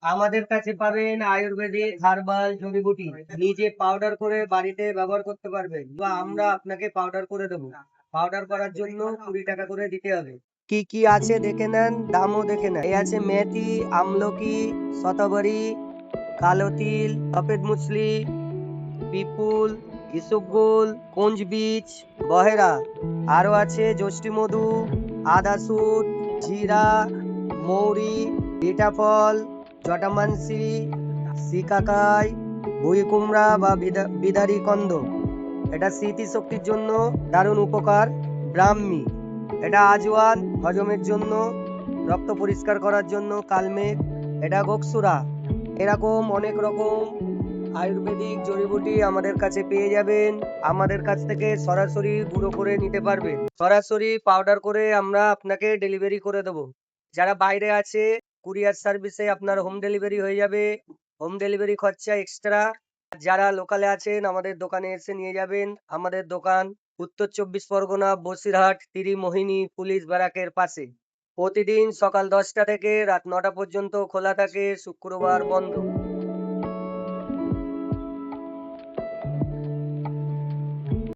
আমাদের কাছে পাবেন আয়ুর্বেদিক হার্বাল জড়িবুটি, নিজে পাউডার করে বাড়িতে ব্যবহার করতে পারবেন বা আমরা আপনাকে পাউডার করে দেবো। পাউডার করার জন্য 20 টাকা করে দিতে হবে। কি কি আছে দেখে নেন, দামও দেখে নেন। এই আছে মেথি, আমলকি, শতাবরী, কালো তিল, সফেদ মুসলি, পিপুল, ইসবগুল, কুঞ্জ বীজ, বহেরা। আরো আছে যষ্টি মধু, আদা সুট, জিরা, মৌরি, বিটাফল, জটামানসি, সিকাকাই, ভুই কুমড়া বা বিদারি কন্দ। এটা স্মৃতিশক্তির জন্য দারুণ উপকার। ব্রাহ্মী, এটা আজওয়ান, হজমের জন্য, রক্ত পরিষ্কার করার জন্য কালমেঘ। এটা গোকসুরা। এরকম অনেক রকম আয়ুর্বেদিক জড়িবুটি আমাদের কাছে পেয়ে যাবেন। আমাদের কাছ থেকে সরাসরি গুঁড়ো করে নিতে পারবেন, সরাসরি পাউডার করে আমরা আপনাকে ডেলিভারি করে দেবো। যারা বাইরে আছে, কুরিয়ার সার্ভিসে আপনার হোম ডেলিভারি হয়ে যাবে। হোম ডেলিভারি খরচা এক্সট্রা। যারা লোকালে আছেন আমাদের দোকানে এসে নিয়ে যাবেন। আমাদের দোকান উত্তর 24 পরগনা, বসিরহাট, ত্রিমোহিনী পুলিশ ব্যারাকের পাশে। প্রতিদিন সকাল 10টা থেকে রাত 9টা পর্যন্ত খোলা থাকে, শুক্রবার বন্ধ।